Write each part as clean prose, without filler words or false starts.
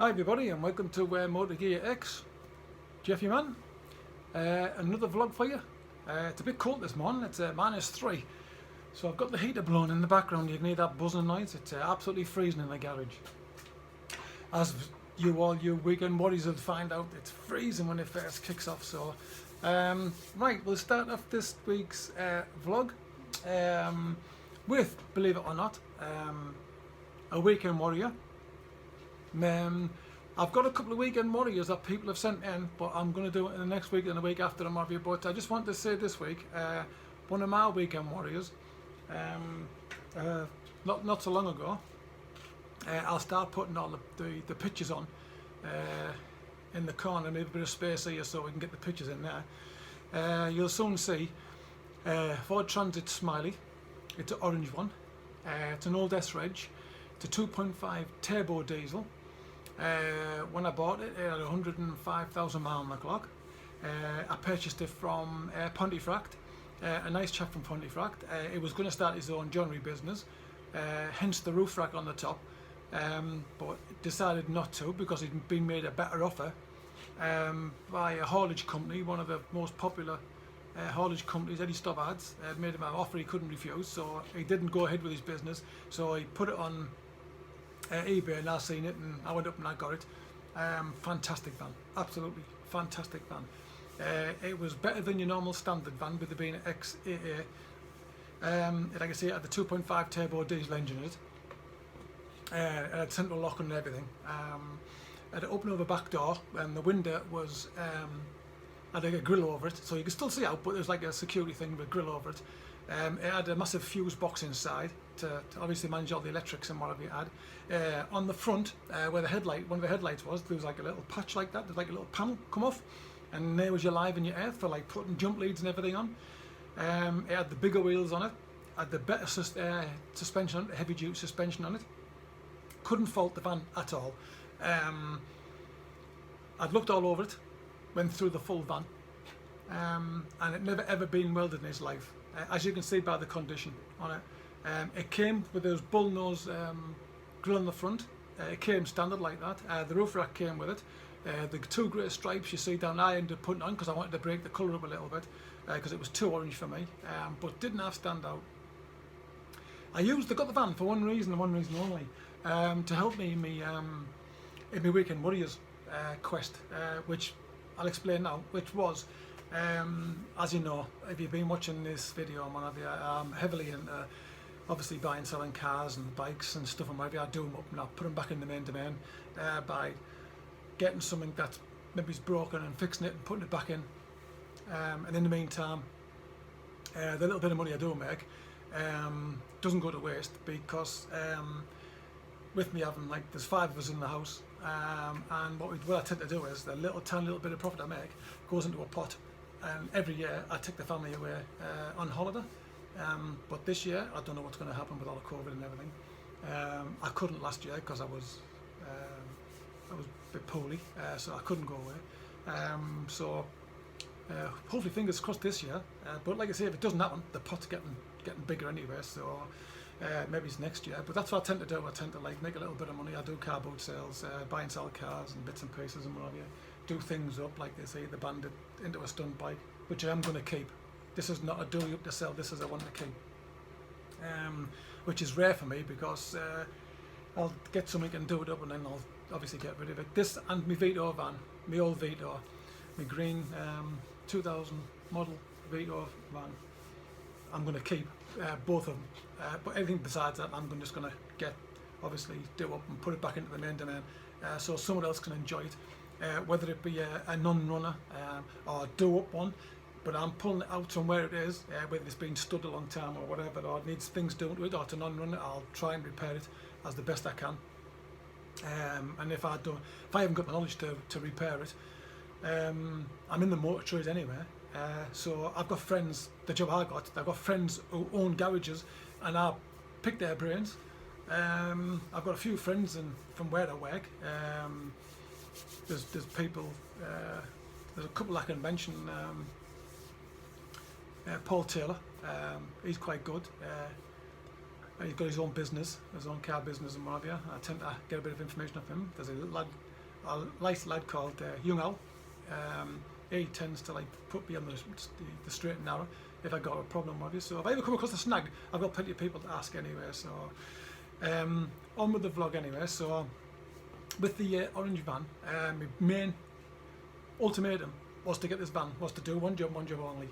Hi everybody and welcome to Motor Gear X. Jeff your man. Another vlog for you. It's a bit cold this morning, it's -3. So I've got the heater blowing in the background, you can hear that buzzing noise. It's absolutely freezing in the garage. As you weekend warriors will find out, it's freezing when it first kicks off. So right, we'll start off this week's vlog with, believe it or not, a weekend warrior. I've got a couple of weekend warriors that people have sent in, but I'm going to do it in the next week and the week after, but I just want to say this week, one of my weekend warriors, not so long ago, I'll start putting all the pictures on in the corner, maybe a bit of space here so we can get the pictures in there. You'll soon see Ford Transit Smiley. It's an orange one. It's an old S-Reg. It's a 2.5 turbo diesel. When I bought it, it had 105,000 miles on the clock. I purchased it from Pontefract, a nice chap from Pontefract. It was going to start his own joinery business, hence the roof rack on the top, but decided not to because he'd been made a better offer by a haulage company, one of the most popular haulage companies. Eddie Stobbart made him an offer he couldn't refuse, so he didn't go ahead with his business. So he put it on eBay and I seen it and I went up and I got it. Fantastic van, absolutely fantastic van. It was better than your normal standard van with it being an XAA. Like I say, it had the 2.5 turbo diesel engine in it. It had central lock and everything. It had an open over back door and the window was had like a grill over it, so you could still see out, but there's like a security thing with a grill over it. It had a massive fuse box inside to obviously manage all the electrics and whatever you had. On the front, where one of the headlights was, there was like a little patch like that. There's like a little panel come off, and there was your live and your earth for like putting jump leads and everything on. It had the bigger wheels on it, had the better suspension on it, heavy duty suspension on it. Couldn't fault the van at all. I'd looked all over it, went through the full van, and it never ever been welded in its life. As you can see by the condition on it. It came with those bullnose grill on the front. It came standard like that. The roof rack came with it. The two grey stripes you see down, I ended up putting on because I wanted to break the colour up a little bit because it was too orange for me, but didn't have stand out. I got the van for one reason and one reason only, to help me in my weekend warriors quest, which I'll explain now, which was, as you know, if you've been watching this video, I'm heavily into obviously buying and selling cars and bikes and stuff, and maybe I do them up and I put them back in the main domain by getting something that maybe is broken and fixing it and putting it back in. And in the meantime, the little bit of money I do make doesn't go to waste because with me having, like, there's 5 of us in the house, and what I tend to do is the tiny little bit of profit I make goes into a pot, and every year I take the family away on holiday. But this year I don't know what's going to happen with all the COVID and everything. I couldn't last year because I was a bit poorly, so I couldn't go away. So hopefully fingers crossed this year. But like I say, if it doesn't happen, the pot's getting bigger anyway. So maybe it's next year. But that's what I tend to do. I tend to like make a little bit of money. I do car boot sales, buy and sell cars and bits and pieces and whatever. Do things up, like they say, the bandit into a stunt bike, which I am going to keep. This is not a do up to sell, this is a one to keep. Which is rare for me because I'll get something and do it up and then I'll obviously get rid of it. This and my Vito van, my old Vito, my green 2000 model Vito van, I'm going to keep both of them. But anything besides that, I'm just going to get, obviously, do up and put it back into the main domain so someone else can enjoy it. Whether it be a non-runner or a do-up one, but I'm pulling it out from where it is, whether it's been stood a long time or whatever, or it needs things doing to it, or it's a non-runner, I'll try and repair it as the best I can. And if I haven't got the knowledge to repair it, I'm in the motor trade anyway. So I've got friends. The job I've got friends who own garages, and I pick their brains. I've got a few friends from where I work. There's people. There's a couple I can mention. Paul Taylor, he's quite good. He's got his own business, his own car business and what have you. I tend to get a bit of information off him. There's a lad a nice lad called Young Al. He tends to like put me on the straight and narrow if I got a problem with you. So if I ever come across a snag, I've got plenty of people to ask anyway. So on with the vlog anyway. So with the orange van, my main ultimatum was to get this van, was to do one job only.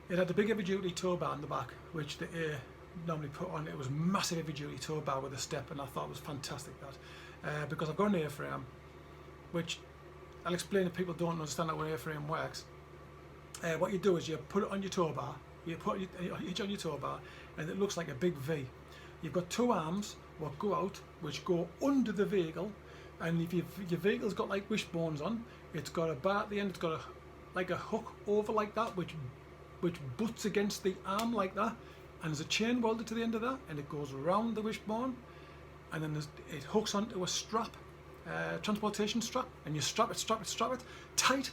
It had a big heavy duty tow bar in the back, which the A normally put on. It was massive heavy duty tow bar with a step, and I thought it was fantastic that because I've got an A-frame, which I'll explain if people don't understand how an A-frame works. What you do is you put it on your tow bar, you put each on your tow bar, and it looks like a big V. You've got two arms what go out, which go under the vehicle, and if your vehicle's got like wishbones on, it's got a bar at the end, it's got like a hook over like that, which butts against the arm like that, and there's a chain welded to the end of that, and it goes around the wishbone, and then it hooks onto a strap, transportation strap, and you strap it tight,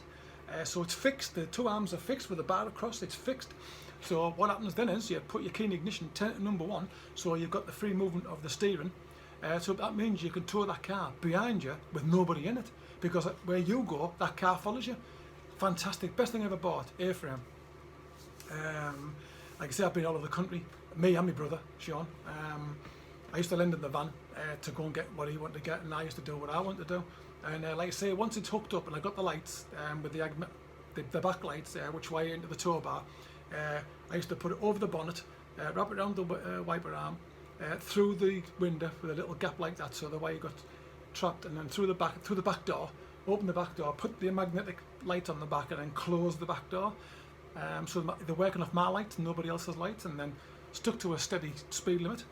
so it's fixed. The two arms are fixed with a bar across. It's fixed. So what happens then is you put your key in ignition, turn it to number 1, so you've got the free movement of the steering. So that means you can tow that car behind you with nobody in it, because where you go, that car follows you. Fantastic, best thing I ever bought, A-frame. Like I say, I've been all over the country, me and my brother, Sean. I used to lend him the van to go and get what he wanted to get, and I used to do what I wanted to do. And like I say, once it's hooked up and I got the lights with the back lights, which wire into the tow bar, I used to put it over the bonnet, wrap it around the wiper arm, through the window with a little gap like that, so the wire got trapped, and then through the back door, open the back door, put the magnetic light on the back, and then close the back door. So they're working off my lights, nobody else's lights, and then stuck to a steady speed limit,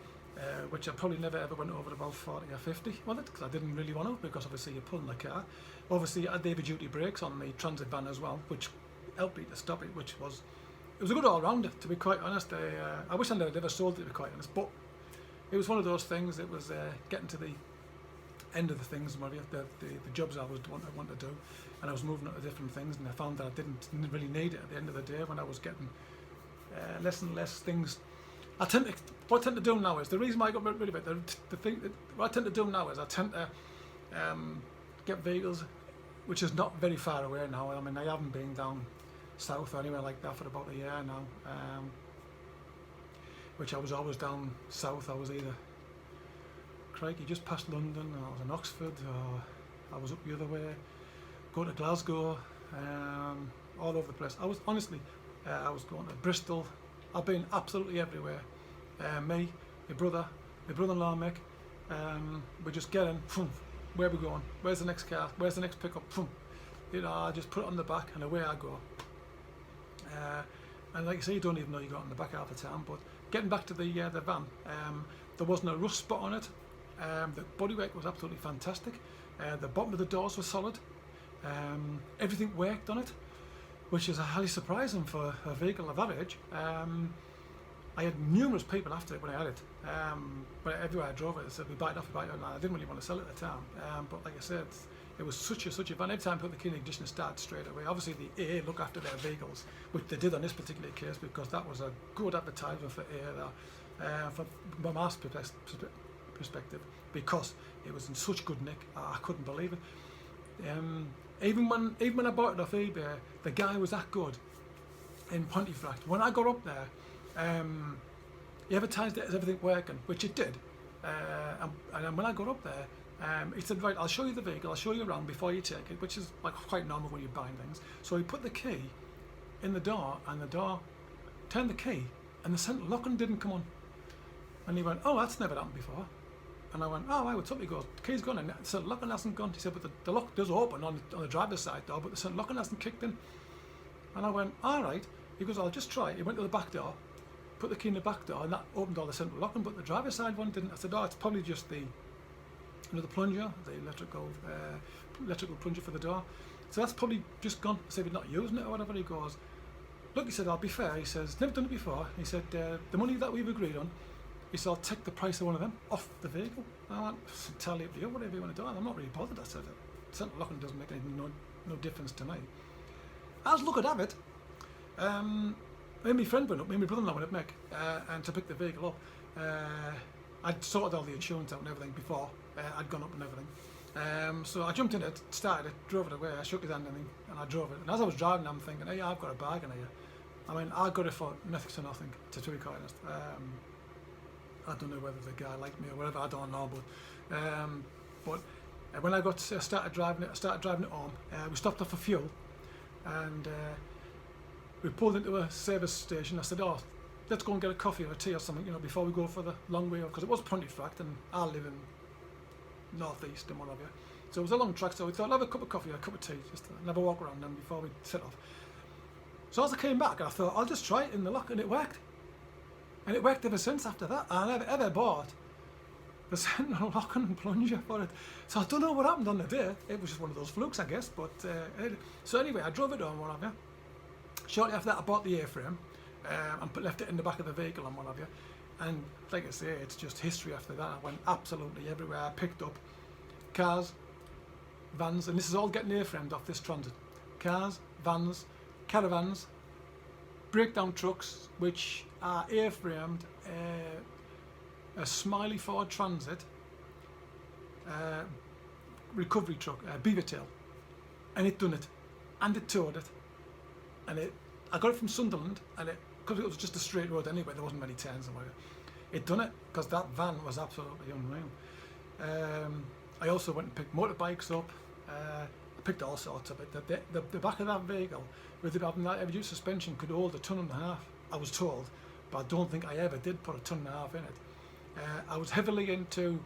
which I probably never ever went over about 40 or 50 with it, because I didn't really want to, because obviously you're pulling the car. Obviously I had the heavy duty brakes on the transit van as well, which helped me to stop it, it was a good all-rounder, to be quite honest. I wish I never sold it, to be quite honest, but it was one of those things. It was getting to the end of the things, the jobs I wanted to do, and I was moving on to different things, and I found that I didn't really need it at the end of the day when I was getting less and less things. What I tend to do now is, the reason why I got rid of it, what I tend to do now is I tend to get vehicles which is not very far away now. I mean, I haven't been down south or anywhere like that for about a year now, which I was always down south. I was either crikey just past London, or I was in Oxford, or I was up the other way, going to Glasgow, all over the place. I was honestly, I was going to Bristol. I've been absolutely everywhere. Me, my brother-in-law Mick, we just get in, boom, where are we going? Where's the next car? Where's the next pickup? Boom. You know, I just put it on the back and away I go. And like I say, you don't even know you got on the back half the time. But getting back to the van, there wasn't a rust spot on it. The bodywork was absolutely fantastic. The bottom of the doors were solid. Everything worked on it, which is highly surprising for a vehicle of that age. I had numerous people after it when I had it. But everywhere I drove it, they said, we buy it off, and I didn't really want to sell it at the time. But like I said, it was such a van. Every time I put the key in ignition, it started straight away. Obviously the A look after their vehicles, which they did on this particular case, because that was a good advertisement for A, from my perspective, because it was in such good nick. I couldn't believe it. Even when I bought it off eBay, the guy was that good in Pontefract. When I got up there, he advertised it as everything working, which it did. And when I got up there, he said, right, I'll show you the vehicle, I'll show you around before you take it, which is like quite normal when you're buying things. So he put the key in the door, and the door turned the key, and the central locking didn't come on. And he went, oh, that's never happened before. And I went, oh, what's up? He goes, the key's gone, and the central locking hasn't gone. He said, but the lock does open on the driver's side door, but the central locking hasn't kicked in. And I went, all right. He goes, I'll just try it. He went to the back door, put the key in the back door, and that opened all the central locking, but the driver's side one didn't. I said, oh, it's probably just the plunger, the electrical plunger for the door. So that's probably just gone. I said, we're not using it or whatever. He goes, look, he said, I'll be fair. He says, never done it before. He said, the money that we've agreed on, he said, I'll take the price of one of them off the vehicle. I went, it's entirely up to you, whatever you want to do. I'm not really bothered. I said, central locking doesn't make no difference to me. I was looking at it. Me and my friend went up, me and my brother-in-law went up, Mick, and to pick the vehicle up. I'd sorted all the insurance out and everything before. I'd gone up and everything. So I jumped in it, started it, drove it away. I shook his hand and I drove it. And as I was driving, I'm thinking, hey, I've got a bargain here. I mean, I got it for next to nothing, to be quite honest. I don't know whether the guy liked me or whatever, I don't know. But when I started driving it home. We stopped off for fuel, and we pulled into a service station. I said, oh, let's go and get a coffee or a tea or something, before we go for the long way, because it was Pontefract and I live in northeast and what have you. So it was a long track, so we thought, I'll have a cup of coffee or a cup of tea, just to have a walk around them before we set off. So as I came back, I thought, I'll just try it in the lock, and it worked. And it worked ever since after that. I never ever bought the Sentinel lock and plunger for it. So I don't know what happened on the day. It was just one of those flukes, I guess. But so anyway, I drove it home, what have you. Shortly after that, I bought the A-frame and left it in the back of the vehicle and what have you. And like I say, it's just history after that. I went absolutely everywhere. I picked up cars, vans, and this is all getting A-framed off this Transit. Cars, vans, caravans, breakdown trucks, which are A-framed, a Smiley Ford Transit, recovery truck, Beavertail, and it done it, and it towed it, and I got it from Sunderland, and because it was just a straight road anyway, there wasn't many turns and whatever. It done it because that van was absolutely unreal. I also went and picked motorbikes up. I picked all sorts of it. The back of that vehicle, with it having that heavy duty suspension, could hold 1.5 tons, I was told, but I don't think I ever did put 1.5 tons in it. I was heavily into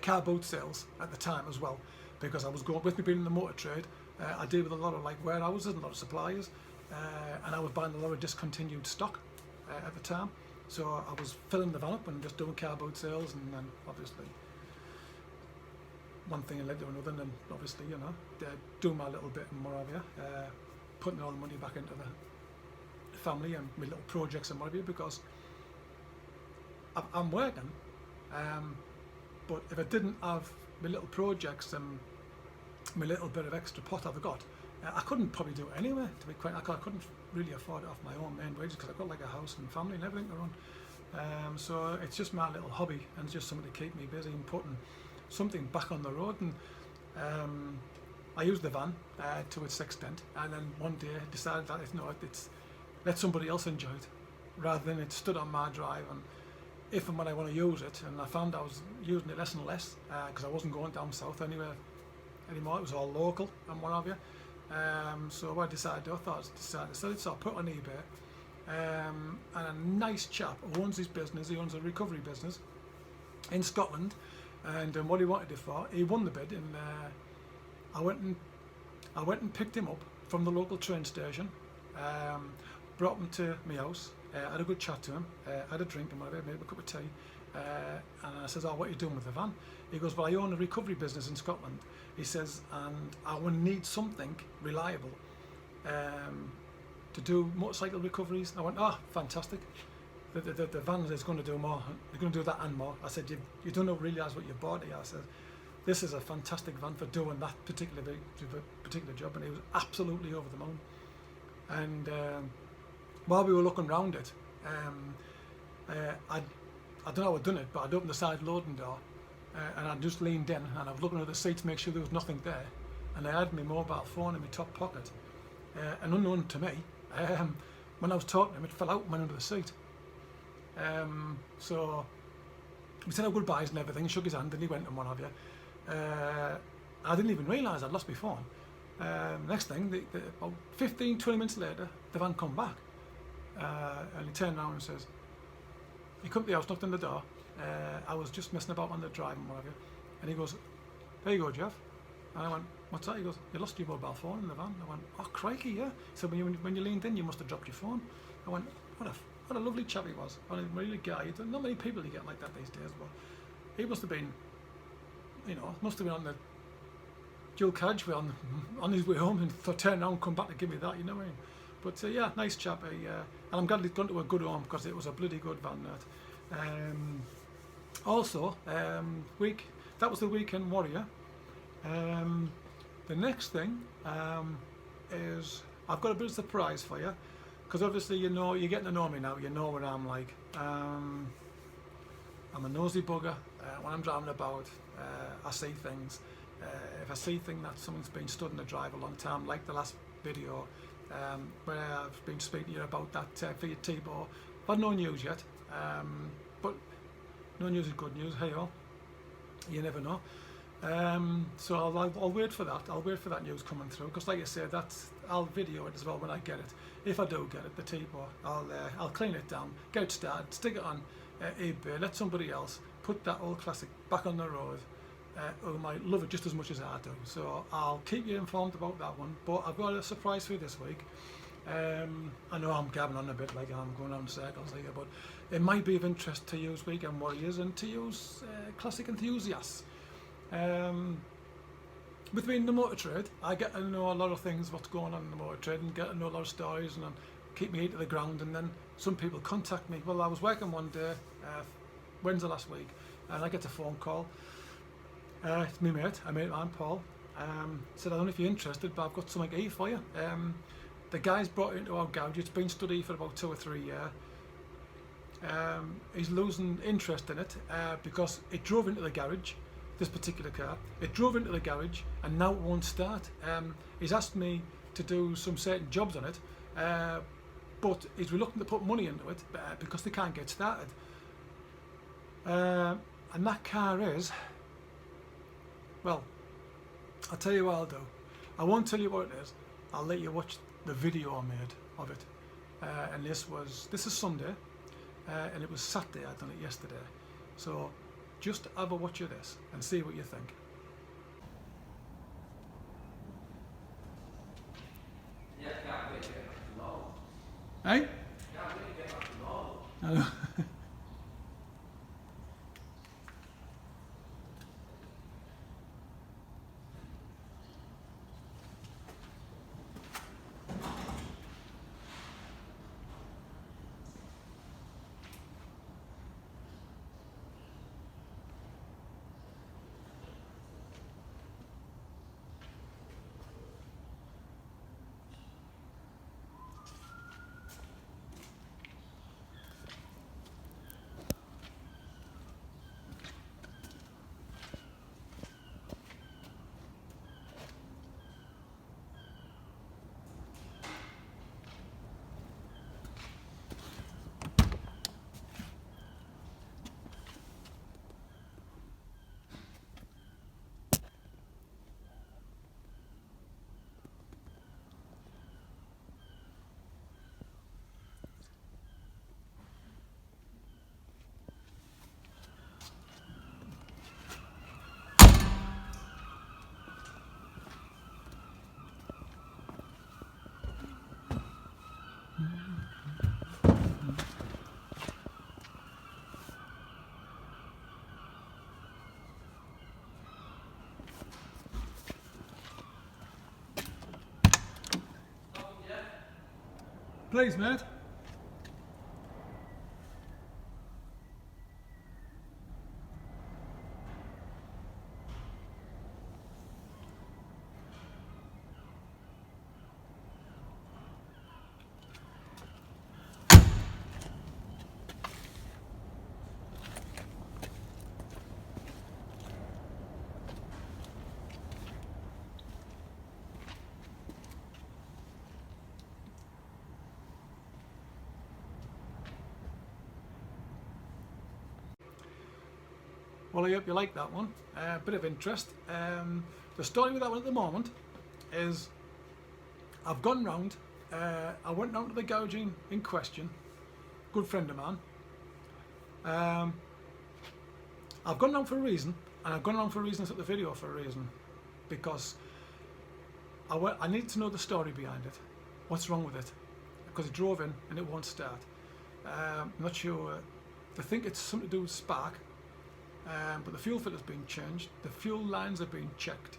car boot sales at the time as well, because I was going, with me being in the motor trade, I deal with a lot of warehouses and a lot of suppliers, and I was buying a lot of discontinued stock at the time. So I was filling the van up and just doing car boot sales, and then obviously one thing led to another, and then obviously doing my little bit and what have you, putting all the money back into the family and my little projects and what have you, because I'm working, but if I didn't have my little projects and my little bit of extra pot I've got, I couldn't probably do it anyway, to be quite. I couldn't really afford it off my own main wages, because I've got like a house and family and everything to run. So it's just my little hobby, and it's just something to keep me busy and putting something back on the road. And I used the van to its extent, and then one day I decided that it's let somebody else enjoy it, rather than it stood on my drive. And if and when I want to use it, and I found I was using it less and less, because I wasn't going down south anywhere anymore, it was all local and what have you. So what I decided to do, so I put it on eBay, and a nice chap who owns his business, he owns a recovery business in Scotland, and what he wanted it for, he won the bid, and I went and picked him up from the local train station, brought him to my house, had a good chat to him, had a drink and whatever, made him a cup of tea, and I says, oh, what are you doing with the van? He goes, well, I own a recovery business in Scotland. He says, and I will need something reliable to do motorcycle recoveries. I went, oh, fantastic. The van is going to do more. They're going to do that and more. I said, you don't realise what you bought here. I said, this is a fantastic van for doing that particular job. And he was absolutely over the moon. And while we were looking around it, I don't know how I'd done it, but I'd opened the side loading door, and I just leaned in, and I was looking at the seat to make sure there was nothing there, and I had my mobile phone in my top pocket, and unknown to me, when I was talking to him, it fell out and went under the seat. So we said our goodbyes and everything, shook his hand, and he went and what have you. I didn't even realise I'd lost my phone. Next thing, about 15-20 minutes later, the van come back, and he turned around and says, he come to the house, knocked on the door. I was just messing about on the drive and whatever, and he goes, there you go, Jeff. And I went, what's that? He goes, you lost your mobile phone in the van. I went, oh crikey, yeah. So when you leaned in, you must have dropped your phone. I went, what a lovely chap he was. What a really guy. Not many people you get like that these days, but he must have been, on the dual carriageway on his way home, and turned around and come back to give me that, you know what I mean? But yeah, nice chap. And I'm glad he's gone to a good home, because it was a bloody good van, that. Also, that was the Weekend Warrior. The next thing is I've got a bit of surprise for you, because obviously you're getting to know me now. You know what I'm like. I'm a nosy bugger. When I'm driving about, I see things. If I see things that someone's been stood in the drive a long time, like the last video where I've been speaking to you about that Fiat Tipo, I've had no news yet, but no news is good news. Hey, you never know. So I'll wait for that. I'll wait for that news coming through, because like I said, I'll video it as well when I get it. If I do get it, the Tipo, I'll clean it down, get it started, stick it on eBay, let somebody else put that old classic back on the road who might love it just as much as I do. So I'll keep you informed about that one. But I've got a surprise for you this week. I know I'm gabbing on a bit, like I'm going on in circles here, but it might be of interest to you weekend warriors and to you classic enthusiasts. With being in the motor trade, I get to know a lot of things, what's going on in the motor trade, and get to know a lot of stories, and keep my ear to the ground. And then some people contact me. Well, I was working one day, Wednesday last week, and I get a phone call. It's me mate, I'm Paul. Said, I don't know if you're interested, but I've got something here for you. The guy's brought it into our garage. It's been studied for about 2 or 3 years. He's losing interest in it because it drove into the garage. This particular car, it drove into the garage and now it won't start. He's asked me to do some certain jobs on it, but he's reluctant to put money into it because they can't get started. And that car is, well, I'll tell you what I'll do. I won't tell you what it is. I'll let you watch the video I made of it. And this is Sunday, and it was Saturday. I done it yesterday. So just have a watch of this and see what you think. Yeah, can't wait to get back to normal. Hey? Can't wait to get back to normal. I know. Please, mate. Well, I hope you like that one. Bit of interest. The story with that one at the moment is I've gone round. I went round to the garage in question. Good friend of mine. I've gone round for a reason, and I've gone round for a reason. I took the video for a reason, because I need to know the story behind it. What's wrong with it? Because it drove in and it won't start. I'm not sure. They think it's something to do with spark. But the fuel filter's been changed, the fuel lines are being checked.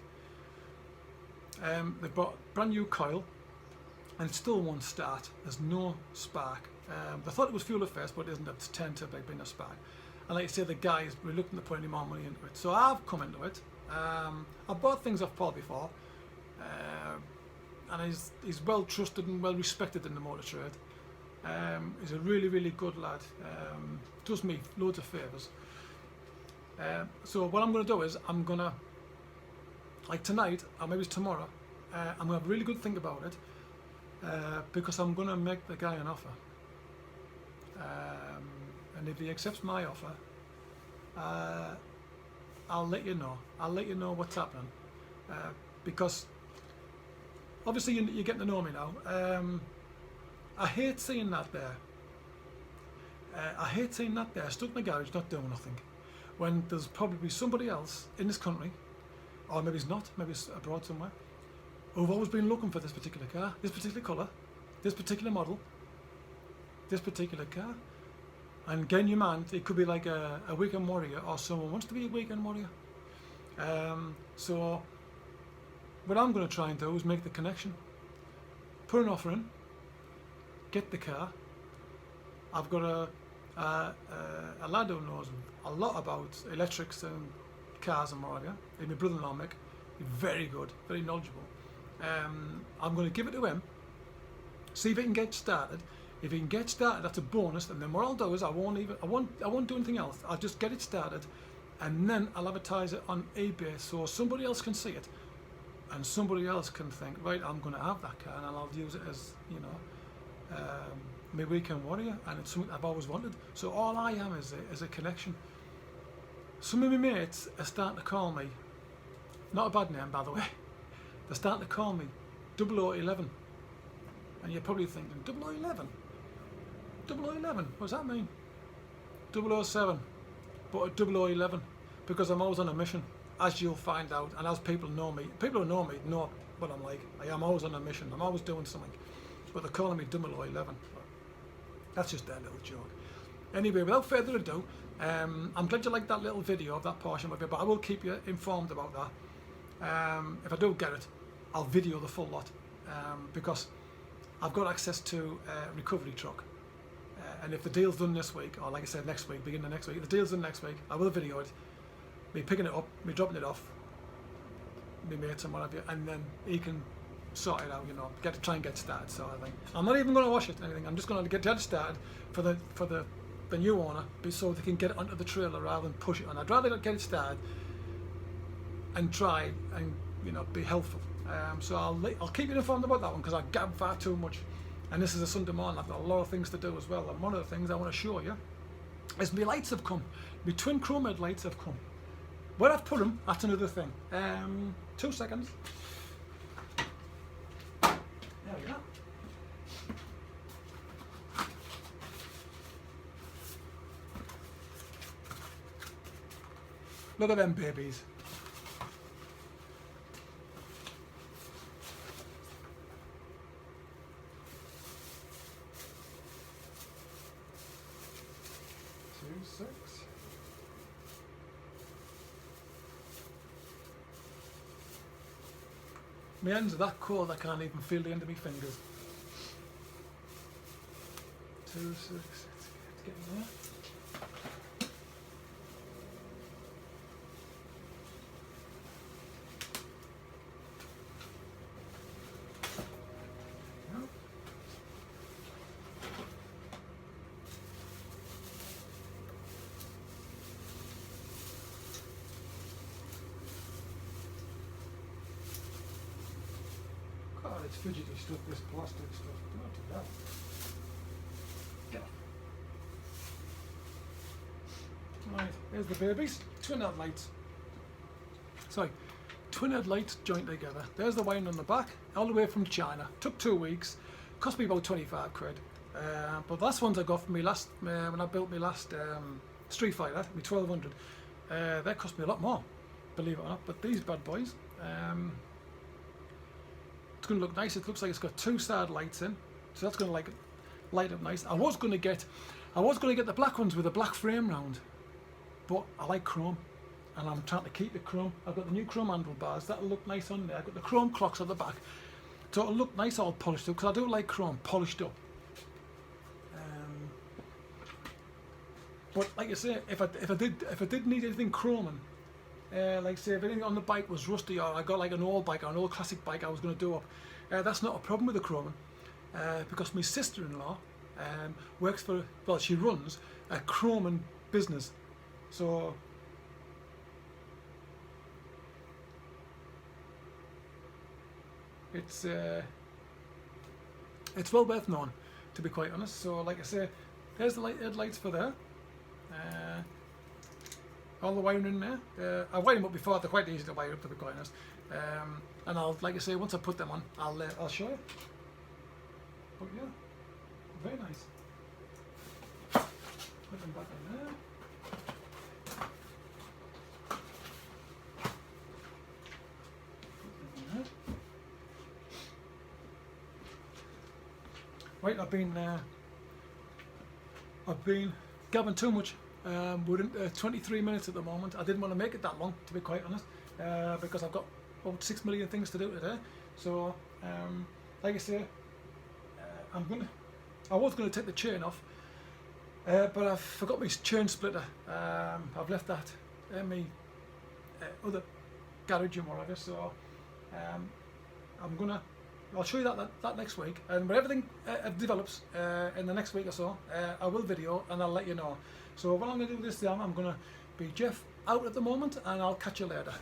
They bought brand new coil and it still won't start. There's no spark. They thought it was fuel at first, but it isn't. It's turned to being a spark. And like I say, the guy is reluctant to put any more money into it. So I've come into it. I've bought things off Paul before, and he's well trusted and well respected in the motor trade. He's a really, really good lad. Does me loads of favours. So what I'm going to do is I'm going to, like tonight or maybe it's tomorrow, I'm going to have a really good think about it, because I'm going to make the guy an offer. And if he accepts my offer, I'll let you know. I'll let you know what's happening, because obviously you're getting to know me now. I hate seeing that there. I hate seeing that there, stuck in the garage, not doing nothing, when there's probably somebody else in this country, or maybe it's not, maybe it's abroad somewhere, who've always been looking for this particular car, this particular colour, this particular model, this particular car. And getting your man, it could be like a weekend warrior, or someone wants to be a weekend warrior. So what I'm going to try and do is make the connection, put an offer in, get the car. I've got a lad who knows a lot about electrics and cars and what have you. He's my brother-in-law Mick. He's very good, very knowledgeable. I'm going to give it to him, see if he can get started. If he can get started, that's a bonus. And then what I'll do is I won't do anything else. I'll just get it started, and then I'll advertise it on eBay so somebody else can see it, and somebody else can think, right, I'm going to have that car, and I'll use it as, you know, my weekend warrior, and it's something I've always wanted. So all I am is a connection. Some of my mates are starting to call me, not a bad name by the way, they're starting to call me 0011. And you're probably thinking, 0011? 0011, what does that mean? 007, but a 0011, because I'm always on a mission, as you'll find out, and as people who know me know what I'm like. I am always on a mission, I'm always doing something, but they're calling me 011. That's just their little joke. Anyway, without further ado, I'm glad you liked that little video of that portion of it, but I will keep you informed about that. If I do get it, I'll video the full lot, because I've got access to a recovery truck, and if the deal's done this week, or like I said next week, beginning of next week, if the deal's done next week, I will video it, me picking it up, me dropping it off, me mates and whatever, and then he can sort it out, you know, try and get started sort of thing. I'm not even going to wash it or anything, I'm just going to get it started for the new owner, so they can get it onto the trailer rather than push it on. I'd rather get it started and try and, you know, be helpful. So I'll keep you informed about that one, because I gab far too much, and this is a Sunday morning. I've got a lot of things to do as well, and one of the things I want to show you is my lights have come. My twin chrome headlights have come. Where I've put them, that's another thing. 2 seconds. There we go. Look at them babies. My hands are that cold I can't even feel the end of my fingers. 2, 6, let's get in there. God, it's fidgety stuff, this plastic stuff. Not too bad. Yeah. Right, there's the babies. Twin headlights. Sorry, twin headlights joined together. There's the wiring on the back, all the way from China. Took 2 weeks. Cost me about 25 quid. But the last ones I got from me last, when I built my last Street Fighter, my 1200, that cost me a lot more, believe it or not. But these bad boys, it's going to look nice. It looks like it's got 2 side lights in, so that's going to like light up nice. I was going to get the black ones with a black frame round, but I like chrome, and I'm trying to keep it chrome. I've got the new chrome handlebars. That'll look nice on there. I've got the chrome clocks on the back, so it'll look nice all polished up, because I do like chrome polished up. But like I say, if I did need anything chroming, like say if anything on the bike was rusty, or I got like an old bike or an old classic bike I was going to do up, that's not a problem with the chroming, because my sister-in-law works for, well, she runs a chroming business, so it's well worth knowing, to be quite honest. So like I say, there's the headlights for there. All the wiring in there. I wired them up before. They're quite easy to wire up, to be quite honest. And I'll, like I say, once I put them on, I'll show you. But yeah, very nice. Put them back in there. Put them in there. Right, I've been gabbing too much. We're in 23 minutes at the moment. I didn't want to make it that long, to be quite honest, because I've got about 6 million things to do today. So, like I say, I was gonna take the chain off, but I forgot my chain splitter. I've left that in my other garage and whatever. So, I'll show you that next week, and when everything develops in the next week or so, I will video and I'll let you know. So what I'm going to do this time, I'm going to be Jeff out at the moment, and I'll catch you later.